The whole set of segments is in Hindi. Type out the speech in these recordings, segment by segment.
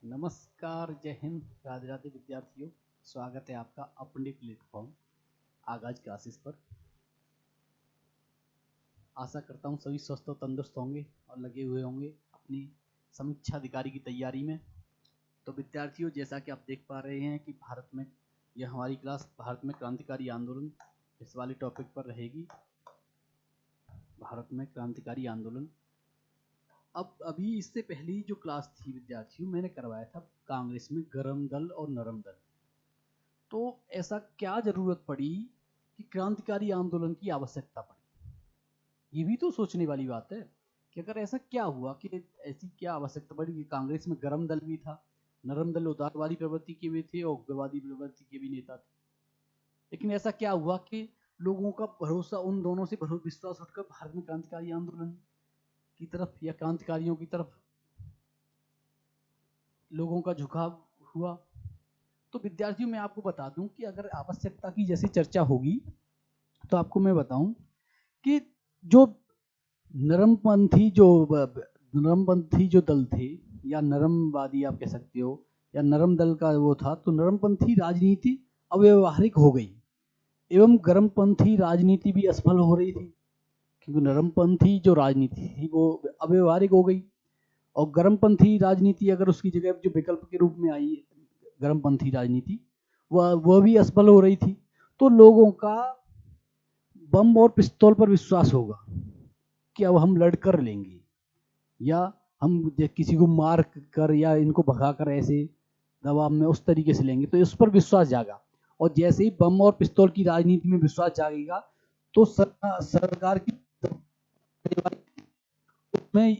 नमस्कार, जय हिंद, राधे राधे विद्यार्थियों। स्वागत है आपका अपने प्लेटफॉर्म आगाज क्लासेस पर। आशा करता हूँ सभी स्वस्थ और तंदुरुस्त होंगे और लगे हुए होंगे अपनी समीक्षा अधिकारी की तैयारी में। तो विद्यार्थियों, जैसा कि आप देख पा रहे हैं कि भारत में यह हमारी क्लास भारत में क्रांतिकारी आंदोलन इस वाले टॉपिक पर रहेगी। भारत में क्रांतिकारी आंदोलन। अब अभी इससे पहली जो क्लास थी विद्यार्थियों, मैंने करवाया था कांग्रेस में गरम दल और नरम दल। तो ऐसा क्या जरूरत पड़ी कि क्रांतिकारी आंदोलन की आवश्यकता पड़ी? ये भी तो सोचने वाली बात है कि अगर ऐसा क्या हुआ कि ऐसी क्या आवश्यकता पड़ी कि कांग्रेस में गरम दल भी था, नरम दल उदारवादी प्रवृत्ति के भी थे और उग्रवादी प्रवृत्ति के भी नेता थे। लेकिन ऐसा क्या हुआ कि लोगों का भरोसा उन दोनों से विश्वास उठकर भारत में क्रांतिकारी आंदोलन की तरफ या क्रांतिकारियों की तरफ लोगों का झुकाव हुआ। तो विद्यार्थियों, मैं आपको बता दूं कि अगर आवश्यकता की जैसे चर्चा होगी तो आपको मैं बताऊं कि जो नरमपंथी जो दल थे या नरमवादी आप कह सकते हो या नरम दल का वो था, तो नरमपंथी राजनीति अव्यवहारिक हो गई एवं गर्मपंथी राजनीति भी असफल हो रही थी, क्योंकि नरमपंथी जो राजनीति थी वो अव्यवहारिक हो गई और गर्मपंथी राजनीति अगर उसकी जगह जो विकल्प के रूप में आई गर्मपंथी राजनीति, वह भी असफल हो रही थी। तो लोगों का बम और पिस्तौल पर विश्वास होगा कि अब हम लड़ कर लेंगे या हम किसी को मार कर या इनको भगा कर ऐसे दबाव में उस तरीके से लेंगे, तो इस पर विश्वास जागा। और जैसे ही बम और पिस्तौल की राजनीति में विश्वास जागेगा तो सरकार की में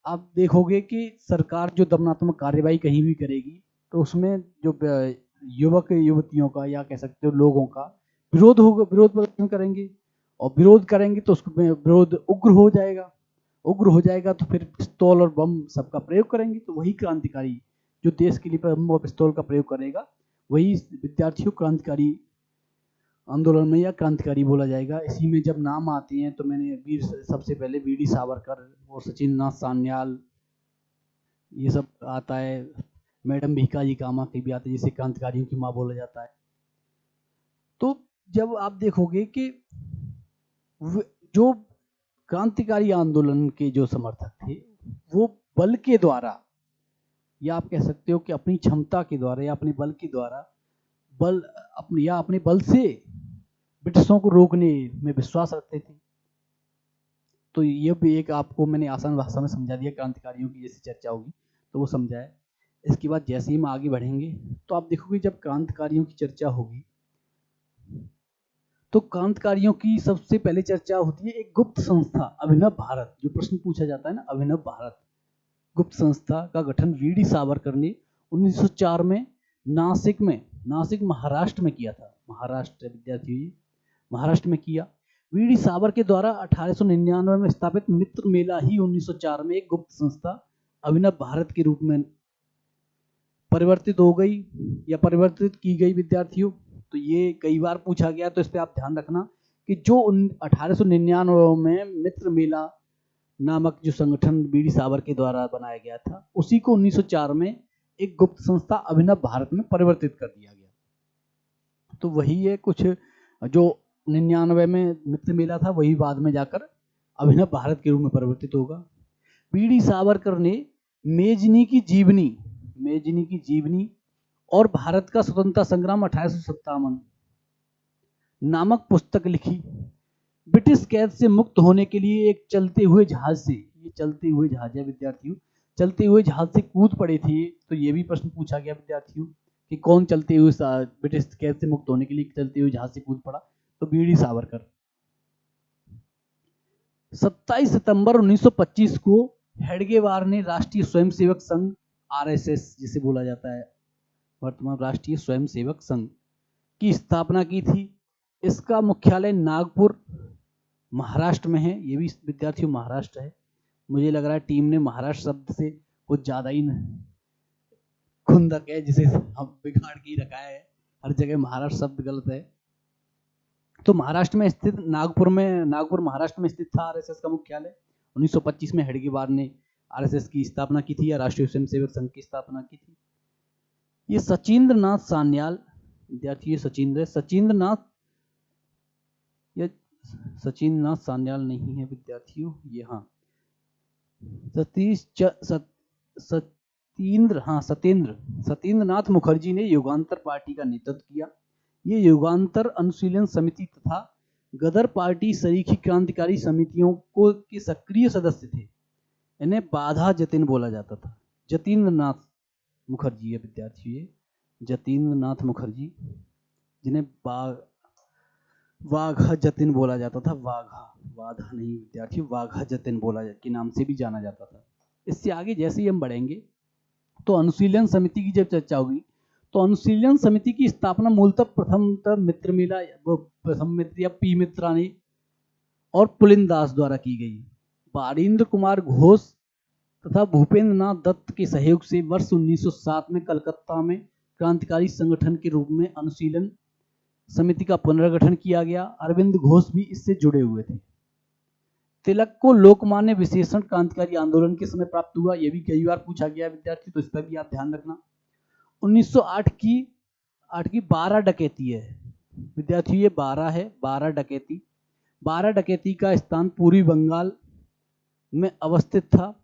आप देखोगे कि सरकार जो दमनात्मक कार्यवाही कहीं भी करेगी तो उसमें जो युवक युवतियों का या कह सकते हो लोगों का विरोध होगा, विरोध प्रदर्शन करेंगे और विरोध करेंगे तो उसको विरोध उग्र हो जाएगा तो फिर पिस्तौल और बम सबका प्रयोग करेंगे। तो वही क्रांतिकारी जो देश के लिए बम और पिस्तौल का प्रयोग करेगा, वही विद्यार्थियों क्रांतिकारी आंदोलन में या क्रांतिकारी बोला जाएगा। इसी में जब नाम आते हैं तो मैंने सबसे पहले वीडी सावरकर और सचिन नाथ सान्याल ये सब आता है। मैडम भीकाजी कामा की भी आती है, जिसे क्रांतिकारियों की माँ बोला जाता है। तो जब आप देखोगे कि जो क्रांतिकारी आंदोलन के जो समर्थक थे वो बल के द्वारा या आप कह सकते हो कि अपनी क्षमता के द्वारा या अपने बल के द्वारा अपने बल से ब्रिटिशों को रोकने में विश्वास रखते थे। तो ये भी एक आपको मैंने आसान भाषा में समझा दिया। क्रांतिकारियों की जैसी चर्चा होगी तो वो समझाए। इसके बाद जैसे ही हम आगे बढ़ेंगे तो आप देखोगे जब क्रांतिकारियों की चर्चा होगी तो क्रांतिकारियों की सबसे पहले चर्चा होती है एक गुप्त संस्था अभिनव भारत। जो प्रश्न पूछा जाता है ना, अभिनव भारत गुप्त संस्था का गठन वीडी सावरकर ने 1904 में नासिक महाराष्ट्र में किया था। महाराष्ट्र विद्यार्थी महाराष्ट्र में किया। वीडी सावर के द्वारा 1899 में स्थापित मित्र मेला ही 1904 में एक गुप्त संस्था अभिनव भारत के रूप में परिवर्तित हो गई या परिवर्तित की गई विद्यार्थियों। तो ये कई बार पूछा गया, तो इस पर आप ध्यान रखना कि जो 1899 में मित्र मेला नामक जो संगठन वीडी सावर के द्वारा बनाया गया था, उसी को 1904 में एक गुप्त संस्था अभिनव भारत में परिवर्तित कर दिया गया। तो वही है कुछ जो 99 में मित्र मेला था, वही बाद में जाकर अभिनव भारत के रूप में परिवर्तित होगा। वीडी सावरकर ने मेजनी की जीवनी और भारत का स्वतंत्रता संग्राम 1857 नामक पुस्तक लिखी। ब्रिटिश कैद से मुक्त होने के लिए एक चलते हुए जहाज से, ये चलते हुए जहाज है विद्यार्थियों, चलते हुए जहाज से कूद पड़े थे। तो ये भी प्रश्न पूछा गया विद्यार्थियों कि कौन चलते हुए ब्रिटिश कैद से मुक्त होने के लिए चलते हुए जहाज से कूद पड़ा, तो वीडी सावरकर। 27 सितंबर 1925 को हेडगेवार ने राष्ट्रीय स्वयंसेवक संघ आरएसएस जिसे बोला जाता है वर्तमान राष्ट्रीय स्वयंसेवक संघ की स्थापना की थी। इसका मुख्यालय नागपुर महाराष्ट्र में है। ये भी विद्यार्थियों महाराष्ट्र है। मुझे लग रहा है टीम ने महाराष्ट्र शब्द से कुछ ज्यादा ही खुंदक है, जिसे हम बिगाड़ के ही रखा है। हर जगह महाराष्ट्र शब्द गलत है। तो महाराष्ट्र में स्थित नागपुर महाराष्ट्र में स्थित था आरएसएस का मुख्यालय। 1925 में हेडगेवार ने आरएसएस की स्थापना की थी या राष्ट्रीय स्वयंसेवक संघ की स्थापना की थी? ये सचिंद्र नाथ सान्याल विद्यार्थी, ये सचिंद्र नाथ, ये सचिंद्र नाथ सान्याल नहीं है विद्यार्थियों, ये हाँ सत्येंद्र नाथ मुखर्जी ने युगांतर पार्टी का नेतृत्व किया। ये युगांतर अनुशीलन समिति तथा गदर पार्टी सरीखी क्रांतिकारी समितियों को के सक्रिय सदस्य थे। इन्हें बाधा जतिन बोला जाता था। जतीन्द्र नाथ मुखर्जी है विद्यार्थी, जतीन्द्र नाथ मुखर्जी, जिन्हें वाघा जतिन बोला जाता था। वाघा नहीं विद्यार्थी, वाघा जतिन के नाम से भी जाना जाता था। इससे आगे जैसे ही हम बढ़ेंगे तो अनुशीलन समिति की जब चर्चा होगी तो अनुशीलन समिति की स्थापना मूलतः प्रथम मित्र या पी मित्रानी और पुलिन दास द्वारा की गई। बारिंद्र कुमार घोष तथा भूपेंद्र नाथ दत्त के सहयोग से वर्ष 1907 में कलकत्ता में क्रांतिकारी संगठन के रूप में अनुशीलन समिति का पुनर्गठन किया गया। अरविंद घोष भी इससे जुड़े हुए थे। तिलक को लोकमान्य विशेषण क्रांतिकारी आंदोलन के समय प्राप्त हुआ। यह भी कई बार पूछा गया विद्यार्थी, तो इस पर भी आप ध्यान रखना। 1908 की 12 डकैती है विद्यार्थी, ये 12 है, 12 डकैती का स्थान पूर्वी बंगाल में अवस्थित था।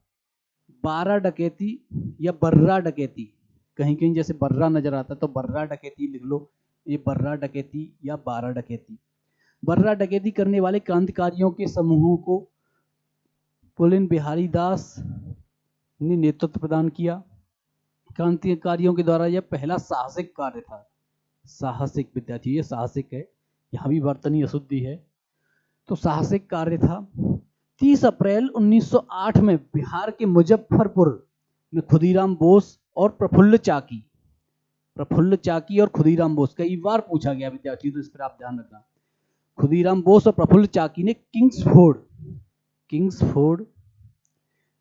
12 डकैती या बर्रा डकैती, कहीं कहीं जैसे बर्रा नजर आता है तो बर्रा डकैती लिख लो, ये बर्रा डकैती या 12 डकैती। बर्रा डकैती करने वाले क्रांतिकारियों के समूहों को पुलिन बिहारी दास ने नेतृत्व प्रदान किया। क्रांतिकारियों के द्वारा यह पहला साहसिक कार्य था। साहसिक विद्यार्थी, ये साहसिक है, यहाँ भी वर्तनी अशुद्धि है, तो साहसिक कार्य था। 30 अप्रैल 1908 में बिहार के मुजफ्फरपुर में खुदीराम बोस और प्रफुल्ल चाकी और खुदीराम बोस, कई बार पूछा गया विद्यार्थी, तो इस पर आप ध्यान रखना। खुदीराम बोस और प्रफुल्ल चाकी ने किंग्सफोर्ड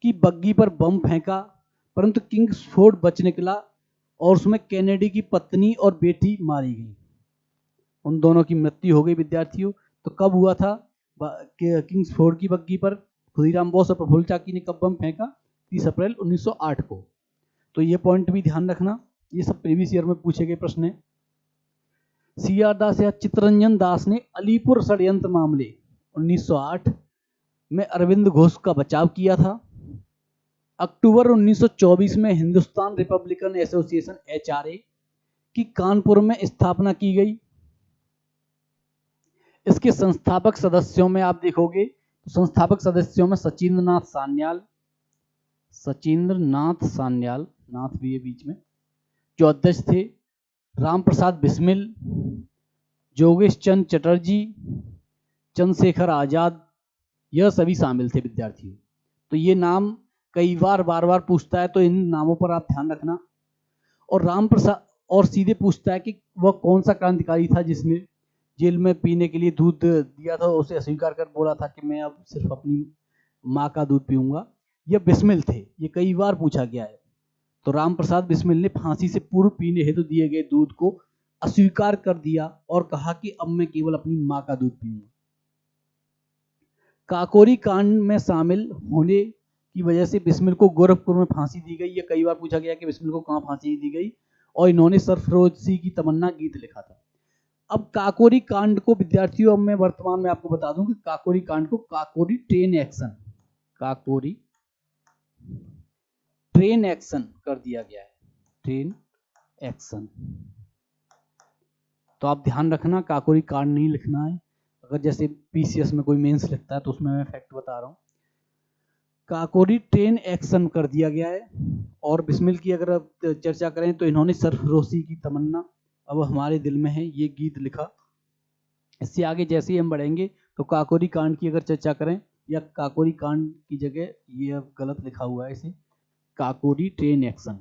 की बग्गी पर बम फेंका, परंतु किंग्सफोर्ड बच निकला और उसमें कैनेडी की पत्नी और बेटी मारी गई। उन दोनों की मृत्यु हो गई विद्यार्थियों। तो कब हुआ था? किंग्सफोर्ड की बग्गी पर खुदीराम बोस और प्रफुल्ल चाकी ने कब बम फेंका? 30 अप्रैल 1908 को। तो ये पॉइंट भी ध्यान रखना, ये सब प्रीवियस ईयर में पूछे गए प्रश्न है। सीआर दास या चित्तरंजन दास ने अलीपुर षड्यंत्र मामले 1908 में अरविंद घोष का बचाव किया था। अक्टूबर 1924 में हिंदुस्तान रिपब्लिकन एसोसिएशन HRA की कानपुर में स्थापना की गई। इसके संस्थापक सदस्यों में आप देखोगे तो संस्थापक सदस्यों में सचिंद्र नाथ सान्याल, नाथ भी है बीच में, जो अध्यक्ष थे। राम प्रसाद बिस्मिल, जोगेश चंद चटर्जी, चंद्रशेखर आजाद, यह सभी शामिल थे विद्यार्थियों। तो ये नाम कई बार बार पूछता है, तो इन नामों पर आप ध्यान रखना। और राम प्रसाद, और सीधे पूछता है कि वह कौन सा क्रांतिकारी था जिसने जेल में पीने के लिए दूध दिया था, उसे अस्वीकार कर बोला था कि मैं अब सिर्फ अपनी माँ का दूध पीऊंगा। यह बिस्मिल थे, ये कई बार पूछा गया है। तो राम प्रसाद बिस्मिल ने फांसी से पूर्व पीने हेतु दिए गए दूध को अस्वीकार कर दिया और कहा कि अब मैं केवल अपनी माँ का दूध पीऊंगा। काकोरी कांड में शामिल होने की वजह से बिस्मिल को गोरखपुर में फांसी दी गई। यह कई बार पूछा गया कि बिस्मिल को कहाँ फांसी दी गई, और इन्होंने सरफरोशी की तमन्ना गीत लिखा था। अब काकोरी कांड को विद्यार्थियों, अब मैं वर्तमान में आपको बता दूं कि काकोरी कांड को काकोरी ट्रेन एक्शन कर दिया गया है, ट्रेन एक्शन। तो आप ध्यान रखना, काकोरी कांड नहीं लिखना है। अगर जैसे पीसीएस में कोई मेंस लिखता है तो उसमें मैं फैक्ट बता रहा हूँ। काकोरी ट्रेन एक्शन कर दिया गया है। और बिस्मिल की अगर चर्चा करें तो इन्होंने सरफरोशी की तमन्ना अब हमारे दिल में है, ये गीत लिखा। इससे आगे जैसे ही हम बढ़ेंगे तो काकोरी कांड की अगर चर्चा करें, या काकोरी कांड की जगह ये अब गलत लिखा हुआ है, इसे काकोरी ट्रेन एक्शन।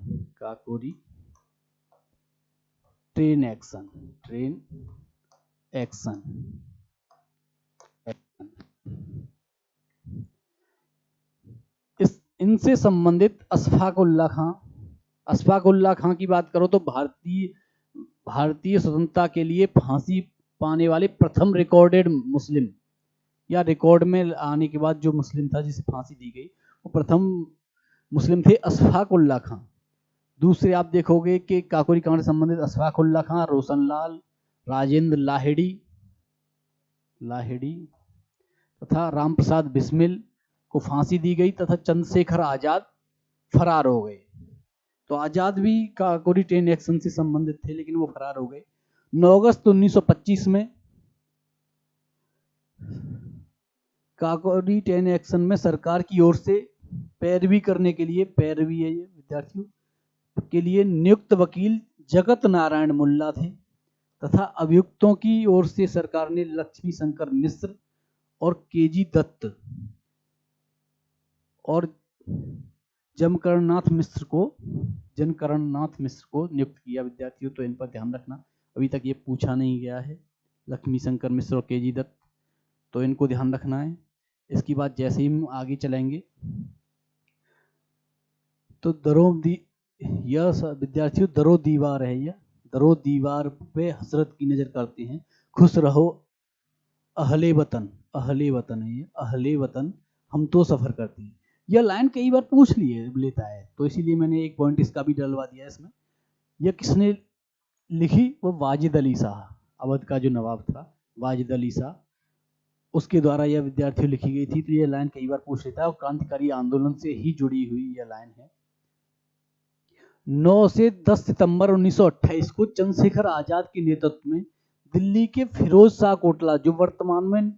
इनसे संबंधित अशफाक उल्लाह खां की बात करो तो भारतीय स्वतंत्रता के लिए फांसी पाने वाले प्रथम रिकॉर्डेड मुस्लिम, या रिकॉर्ड में आने के बाद जो मुस्लिम था जिसे फांसी दी गई, वो प्रथम मुस्लिम थे अशफाक उल्लाह खां। दूसरे आप देखोगे कि काकोरी कांड से संबंधित अशफाक उल्लाह खां, रोशनलाल, राजेंद्र लाहिड़ी तथा रामप्रसाद बिस्मिल को फांसी दी गई तथा चंद्रशेखर आजाद फरार हो गए। तो आजाद भी काकोरी ट्रेन एक्शन से संबंधित थे, लेकिन वो फरार हो गए। 9 अगस्त 1925 में काकोरी ट्रेन एक्शन में सरकार की ओर से पैरवी करने के लिए, पैरवी है ये विद्यार्थियों के लिए, नियुक्त वकील जगत नारायण मुल्ला थे तथा अभियुक्तों की ओर से सरकार ने लक्ष्मी शंकर मिश्र और केजी दत्त और जनकरणनाथ मिश्र को नियुक्त किया। विद्यार्थियों तो इन पर ध्यान रखना, अभी तक ये पूछा नहीं गया है, लक्ष्मी शंकर मिश्र और केजी दत्त, तो इनको ध्यान रखना है। इसकी बात जैसे ही हम आगे चलेंगे तो विद्यार्थियों दरो दीवार है, यह दरो दीवार पे हसरत की नजर करते हैं, खुश रहो अहले वतन है ये, अहले वतन हम तो सफर करते हैं। यह लाइन कई बार पूछ लेता है, तो इसीलिए मैंने एक पॉइंट इसका भी डलवा दिया इसमें। यह किसने लिखी? वो वाजिद अली शाह, अवध का जो नवाब था वाजिद अली शाह, उसके द्वारा यह विद्यार्थियों लिखी गई थी। तो यह लाइन कई बार पूछ लेता है और क्रांतिकारी आंदोलन से ही जुड़ी हुई यह लाइन है। 9 से 10 सितंबर 1928 को चंद्रशेखर आजाद के नेतृत्व में दिल्ली के फिरोज शाह कोटला, जो वर्तमान में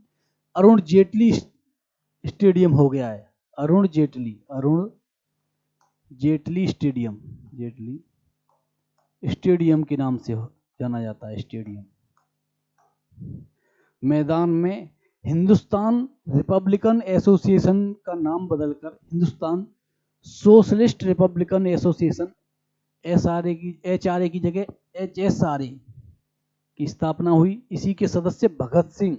अरुण जेटली स्टेडियम हो गया है, अरुण जेटली स्टेडियम के नाम से जाना जाता है, स्टेडियम, मैदान में हिंदुस्तान रिपब्लिकन एसोसिएशन का नाम बदलकर Hindustan socialist Republican association HRA की जगह HSRA की स्थापना हुई। इसी के सदस्य भगत सिंह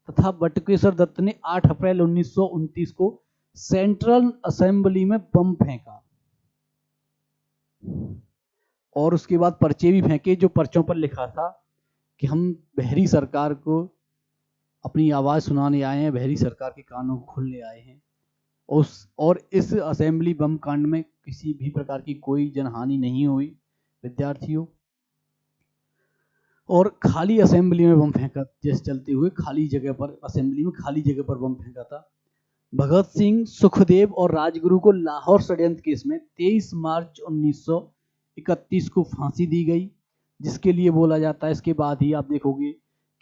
तथा बटुकेश्वर दत्त ने 8 अप्रैल 1929 को सेंट्रल असेंबली में बम फेंका और उसके बाद पर्चे भी फेंके, जो पर्चों पर लिखा था कि हम बहरी सरकार को अपनी आवाज सुनाने आए हैं, बहरी सरकार के कानों को खोलने आए हैं। और इस असेंबली बम कांड में किसी भी प्रकार की कोई जनहानि नहीं हुई विद्यार्थियों, और खाली असेंबली में बम फेंका, जैसे चलते हुए खाली जगह पर, असेंबली में खाली जगह पर बम फेंका था। भगत सिंह, सुखदेव और राजगुरु को लाहौर षड्यंत्र केस में 23 मार्च 1931 को फांसी दी गई, जिसके लिए बोला जाता है, इसके बाद ही आप देखोगे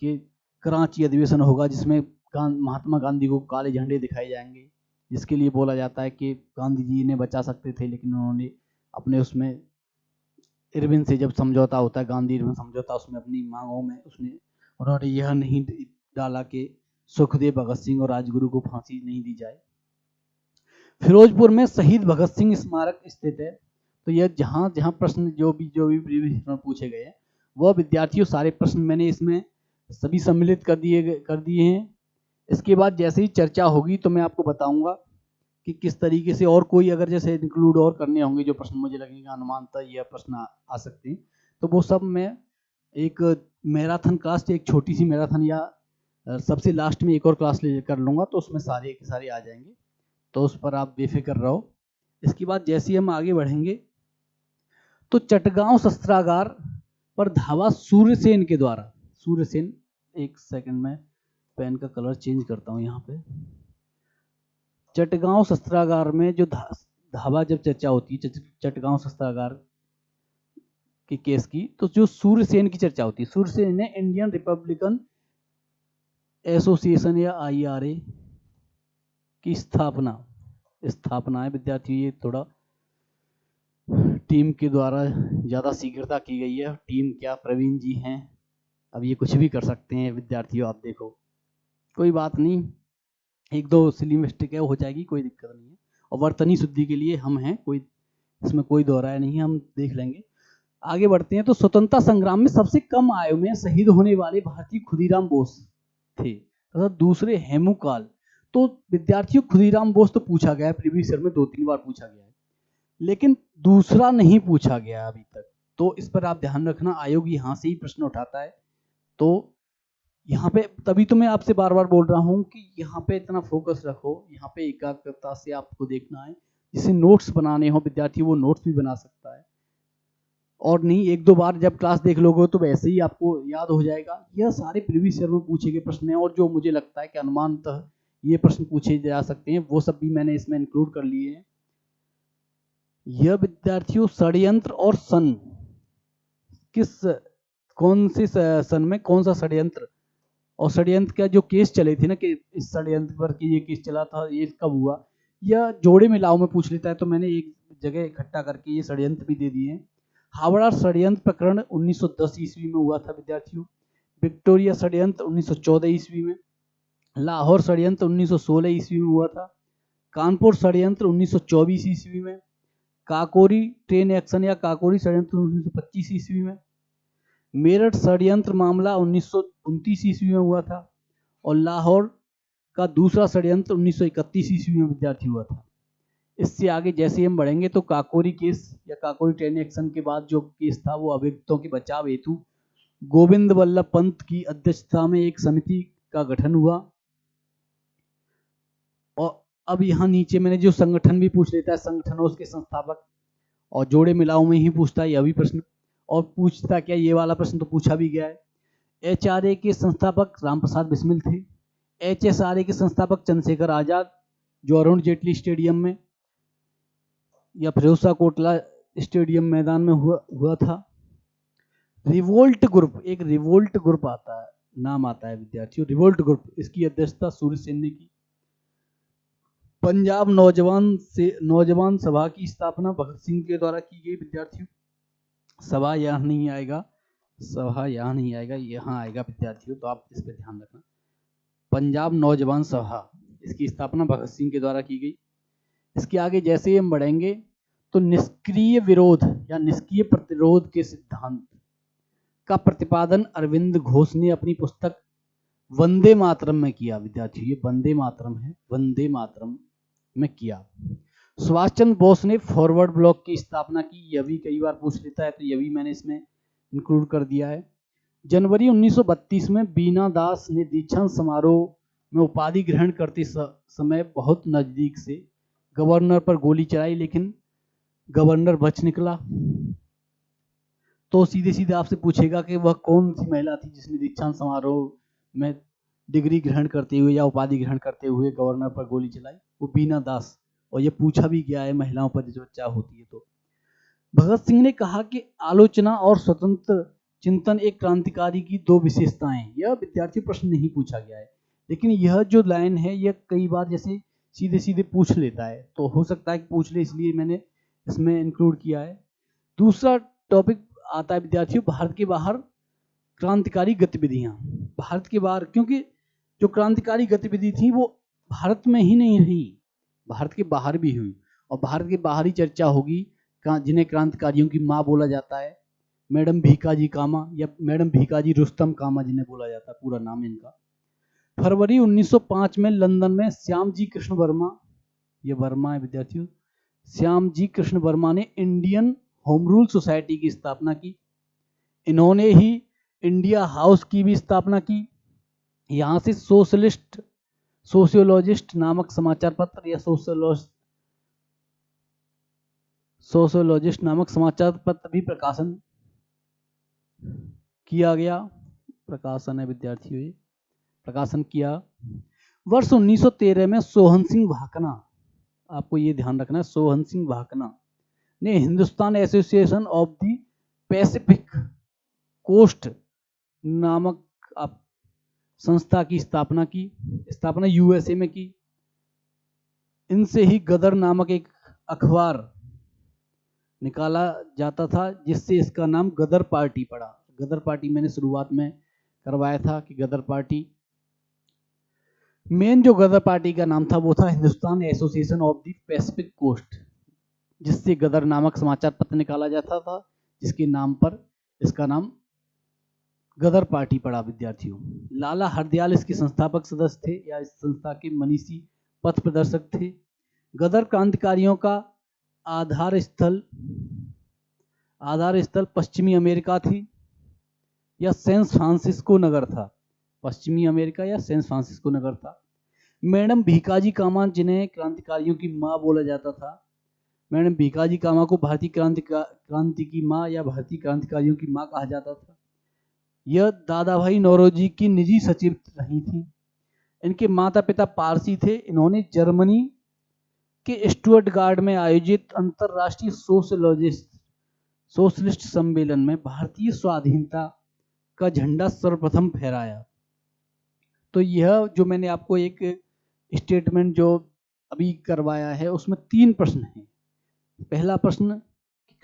कि कराची अधिवेशन होगा जिसमें महात्मा गांधी को काले झंडे दिखाए जाएंगे, जिसके लिए बोला जाता है कि गांधी जी ने बचा सकते थे, लेकिन उन्होंने अपने उसमें इरविन से जब समझौता होता है, गांधी इरविन समझौता, उसमें अपनी मांगों में उन्होंने यह नहीं डाला कि सुखदेव, भगत सिंह और राजगुरु को फांसी नहीं दी जाए। फिरोजपुर में शहीद भगत सिंह स्मारक स्थित है। तो यह जहां प्रश्न जो भी प्रीवियस में पूछे गए हैं, वह विद्यार्थियों सारे प्रश्न मैंने इसमें सभी सम्मिलित कर दिए हैं। इसके बाद जैसे ही चर्चा होगी तो मैं आपको बताऊंगा कि किस तरीके से, और कोई अगर जैसे इंक्लूड और करने होंगे जो प्रश्न मुझे लगेगा अनुमानतः यह प्रश्न आ सकते हैं, तो वो सब मैं एक मैराथन क्लास, एक छोटी सी मैराथन या सबसे लास्ट में एक और क्लास ले कर लूँगा, तो उसमें सारे के सारे आ जाएंगे, तो उस पर आप बेफिक्र रहो। इसके बाद जैसे ही हम आगे बढ़ेंगे तो चटगांव शस्त्रागार पर धावा सूर्यसेन के द्वारा, सूर्यसेन, एक सेकंड में पेन का कलर चेंज करता हूँ यहाँ पे। चटगांव शस्त्रागार में जो धावा जब चर्चा होती है चटगांव शस्त्रागार के केस की, तो जो सूर्यसेन की चर्चा होती है, सूर्यसेन ने इंडियन रिपब्लिकन एसोसिएशन या IRA की स्थापना है विद्यार्थी। ये थोड़ा टीम के द्वारा ज़्यादा शीघ्रता की गई है। टीम क्या, प्रवीण जी हैं, अब ये कुछ भी कर सकते हैं विद्यार्थियों, आप देखो, कोई बात नहीं, 1-2 सिली मिस्टेक है, हो जाएगी, कोई दिक्कत नहीं है। और वर्तनी शुद्धि के लिए हम हैं, कोई इसमें कोई दोहराया नहीं है, हम देख लेंगे। आगे बढ़ते हैं। तो स्वतंत्रता संग्राम में सबसे कम आयु में शहीद होने वाले भारतीय खुदीराम बोस थे तथा दूसरे हेमूकाल। तो विद्यार्थियों खुदीराम बोस तो पूछा गया है, प्रीवियस ईयर में 2-3 बार पूछा गया है, लेकिन दूसरा नहीं पूछा गया अभी तक, तो इस पर आप ध्यान रखना, आयोग यहाँ से ही प्रश्न उठाता है। तो यहाँ पे तभी तो मैं आपसे बार बार बोल रहा हूँ कि यहाँ पे इतना फोकस रखो, यहाँ पे एकाग्रता से आपको देखना है, जिसे नोट्स बनाने हो विद्यार्थी वो नोट्स भी बना सकता है, और नहीं एक दो बार जब क्लास देख लोगे तो वैसे ही आपको याद हो जाएगा। यह सारे प्रीवियस ईयर में पूछे गए प्रश्न हैं, और जो मुझे लगता है कि अनुमानतः ये प्रश्न पूछे जा सकते हैं वो सब भी मैंने इसमें इंक्लूड कर लिए हैं। यह विद्यार्थियों षड्यंत्र और सन, कौन से सन में कौन सा षड्यंत्र, और षड्यंत्र का जो केस चले थे ना कि इस षड्यंत्र पर कि ये केस चला था, ये कब हुआ, या जोड़े मिलाओ में पूछ लेता है, तो मैंने एक जगह इकट्ठा करके ये षड्यंत्र भी दे दिए हैं। हावड़ा षड्यंत्र प्रकरण 1910 ईस्वी में हुआ था विद्यार्थियों। विक्टोरिया षड्यंत्र 1914 ईस्वी में। लाहौर षड्यंत्र 1916 ईस्वी में हुआ था। कानपुर षड्यंत्र 1924 ईस्वी में। काकोरी ट्रेन एक्शन या काकोरी षड्यंत्र 1925 ईस्वी में। मेरठ षड्यंत्र मामला 1929 ईस्वी में हुआ था, और लाहौर का दूसरा षड्यंत्र 1931 ईस्वी में विद्यार्थी हुआ था। इससे आगे जैसे हम बढ़ेंगे तो काकोरी केस या काकोरी ट्रेन एक्शन के बाद जो केस था वो अभियुक्तों के बचाव हेतु गोविंद वल्लभ पंत की अध्यक्षता में एक समिति का गठन हुआ। और अब यहाँ नीचे मैंने जो संगठन भी पूछ लेता है, संगठन और उसके संस्थापक, और जोड़े मिलाओ में ही पूछता है यह भी प्रश्न, और पूछता क्या ये वाला प्रश्न तो पूछा भी गया है। HRA के संस्थापक रामप्रसाद बिस्मिल थे। HSRA के संस्थापक चंद्रशेखर आजाद, जो अरुण जेटली स्टेडियम में या फिरोजा कोटला स्टेडियम मैदान में हुआ था। रिवोल्ट ग्रुप, एक रिवोल्ट ग्रुप आता है, नाम आता है विद्यार्थियों, रिवोल्ट ग्रुप, इसकी अध्यक्षता सूर्य सेन ने की। पंजाब नौजवान सभा की स्थापना भगत सिंह के द्वारा की गई विद्यार्थियों। सभा यहाँ नहीं आएगा, सभा यहाँ नहीं आएगा, यहाँ आएगा विद्यार्थियों, तो आप इस पर ध्यान रखना। पंजाब नौजवान सभा, इसकी स्थापना भगत सिंह के द्वारा की गई। इसके आगे जैसे हम बढ़ेंगे तो निष्क्रिय विरोध या निष्क्रिय प्रतिरोध के सिद्धांत का प्रतिपादन अरविंद घोष ने अपनी पुस्तक वंदे मातरम में किया विद्यार्थियों। ये वंदे मातरम है, वंदे मातरम में किया। सुभाष चंद्र बोस ने फॉरवर्ड ब्लॉक की स्थापना की, यह भी कई बार पूछ लेता है तो यह भी मैंने इसमें इंक्लूड कर दिया है। जनवरी 1932 में बीना दास ने दीक्षांत समारोह में उपाधि ग्रहण करते समय बहुत नजदीक से गवर्नर पर गोली चलाई, लेकिन गवर्नर बच निकला। तो सीधे सीधे आपसे पूछेगा कि वह कौन सी महिला थी जिसने दीक्षांत समारोह में डिग्री ग्रहण करते हुए या उपाधि ग्रहण करते हुए गवर्नर पर गोली चलाई, वो बीना दास, और ये पूछा भी गया है महिलाओं पर जो चर्चा होती है। तो भगत सिंह ने कहा कि आलोचना और स्वतंत्र चिंतन एक क्रांतिकारी की दो विशेषताएं। यह विद्यार्थी प्रश्न नहीं पूछा गया है, लेकिन यह जो लाइन है यह कई बार जैसे सीधे सीधे पूछ लेता है, तो हो सकता है कि पूछ ले, इसलिए मैंने इसमें इंक्लूड किया है। दूसरा टॉपिक आता है विद्यार्थियों भारत के बाहर क्रांतिकारी गतिविधियां। भारत के बाहर, क्योंकि जो क्रांतिकारी गतिविधि थी वो भारत में ही नहीं रही, भारत के बाहर भी हुई, और भारत के बाहर ही चर्चा होगी, जिन्हें क्रांतिकारियों की माँ बोला जाता है, मैडम भीकाजी कामा या मैडम भीकाजी रुस्तम कामा जिन्हें बोला जाता है, पूरा नाम इनका। फरवरी 1905 में लंदन में श्यामजी कृष्ण वर्मा, ये वर्मा है विद्यार्थियों, श्यामजी कृष्ण वर्मा ने इंडियन होम रूल सोसाइटी की स्थापना की। इन्होंने ही इंडिया हाउस की भी स्थापना की। यहाँ से सोशियोलॉजिस्ट नामक समाचार पत्र या सोशियोलॉजिस्ट नामक समाचार पत्र भी प्रकाशन किया गया। प्रकाशन है विद्यार्थियों, ये प्रकाशन किया। वर्ष 1913 में सोहन सिंह भाकना, आपको ये ध्यान रखना है, सोहन सिंह भाकना ने Hindustan association of the Pacific coast नामक संस्था की स्थापना की। स्थापना यूएसए में की। इनसे ही गदर नामक एक अखबार निकाला जाता था, जिससे इसका नाम गदर पार्टी पड़ा। गदर पार्टी मैंने शुरुआत में करवाया था कि गदर पार्टी, मेन जो गदर पार्टी का नाम था वो था Hindustan association of the Pacific coast, जिससे गदर नामक समाचार पत्र निकाला जाता था, जिसके नाम पर इसका नाम गदर पार्टी पड़ा विद्यार्थियों। लाला हरदयाल इसके संस्थापक सदस्य थे या इस संस्था के मनीषी पथ प्रदर्शक थे। गदर क्रांतिकारियों का आधार स्थल पश्चिमी अमेरिका थी या सैन फ्रांसिस्को नगर था। पश्चिमी अमेरिका या सैन फ्रांसिस्को नगर था। मैडम भीकाजी कामा, जिन्हें क्रांतिकारियों की मां बोला जाता था, मैडम भीकाजी कामा को भारतीय क्रांति की माँ या भारतीय क्रांतिकारियों की माँ कहा जाता था। यह दादा भाई नौरोजी की निजी सचिव रही थी। इनके माता पिता पारसी थे। इन्होंने जर्मनी के स्टुअर्टगार्ड में आयोजित अंतरराष्ट्रीय सोशलिस्ट सम्मेलन में भारतीय स्वाधीनता का झंडा सर्वप्रथम फहराया। तो यह जो मैंने आपको एक स्टेटमेंट जो अभी करवाया है उसमें 3 प्रश्न हैं। पहला प्रश्न,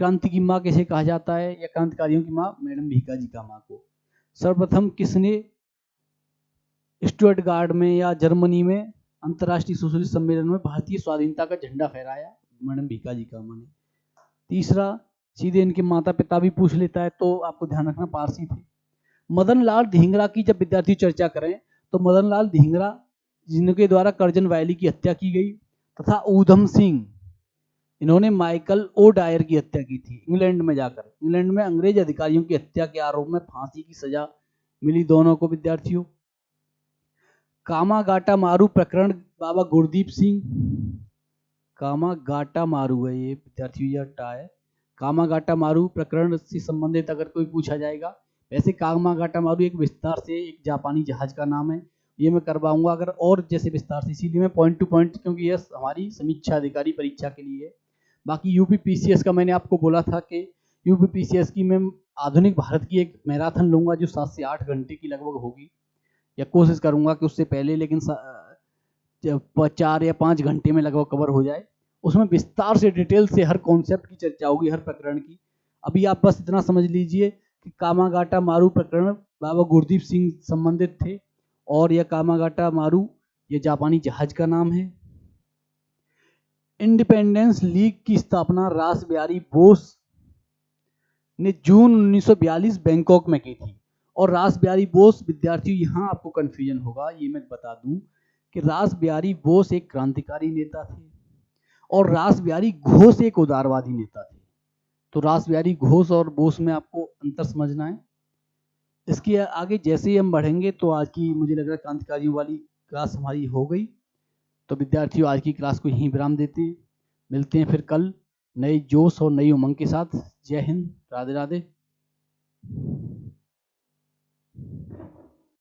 क्रांति की माँ कैसे कहा जाता है या क्रांतिकारियों की माँ मैडम भीकाजी कामा को। सर्वप्रथम किसने स्टुअर्टगार्ड में या जर्मनी में अंतरराष्ट्रीय सोशलिस्ट सम्मेलन में भारतीय स्वाधीनता का झंडा फहराया, मैडम भीकाजी कामा ने। तीसरा, सीधे इनके माता पिता भी पूछ लेता है तो आपको ध्यान रखना पारसी थे। मदन लाल धींगरा की जब विद्यार्थी चर्चा करें तो मदन लाल धींगरा जिनके द्वारा कर्जन वैली की हत्या की गई तथा ऊधम सिंह, इन्होंने माइकल ओ डायर की हत्या की थी इंग्लैंड में जाकर। इंग्लैंड में अंग्रेज अधिकारियों की हत्या के आरोप में फांसी की सजा मिली दोनों को विद्यार्थियों। कामागाटा मारू प्रकरण बाबा गुरदीप सिंह, कामागाटा मारू है ये विद्यार्थियों, यह टा है। कामागाटा मारू प्रकरण से संबंधित अगर कोई पूछा जाएगा। वैसे कामागाटा मारू एक विस्तार से एक जापानी जहाज का नाम है, ये मैं करवाऊंगा अगर और जैसे विस्तार से, इसीलिए मैं पॉइंट टू पॉइंट, क्योंकि यह हमारी समीक्षा अधिकारी परीक्षा के लिए है। बाकी यूपी पीसीएस का मैंने आपको बोला था कि यूपी पीसीएस की मैं आधुनिक भारत की एक मैराथन लूंगा जो 7 से 8 घंटे की लगभग होगी, या कोशिश करूंगा कि उससे पहले, लेकिन 4 या 5 घंटे में लगभग कवर हो जाए। उसमें विस्तार से डिटेल से हर कॉन्सेप्ट की चर्चा होगी, हर प्रकरण की। अभी आप बस इतना समझ लीजिए कि कामागाटा मारू प्रकरण बाबा गुरदीप सिंह संबंधित थे और यह कामागाटा मारू ये जापानी जहाज का नाम है। इंडिपेंडेंस लीग की स्थापना रास बिहारी बोस ने जून 1942 बैंकॉक में की थी। और रास बिहारी बोस, विद्यार्थियों यहाँ आपको कंफ्यूजन होगा, ये मैं बता दूं कि रास बिहारी बोस एक क्रांतिकारी नेता थे और रास बिहारी घोष एक उदारवादी नेता थे। तो रास बिहारी घोष और बोस में आपको अंतर समझना है। इसके आगे जैसे ही हम बढ़ेंगे तो आज की मुझे लग रहा है क्रांतिकारियों वाली क्लास हमारी हो गई। तो विद्यार्थियों आज की क्लास को यहीं विराम देते हैं। मिलते हैं फिर कल नए जोश और नई उमंग के साथ। जय हिंद, राधे राधे।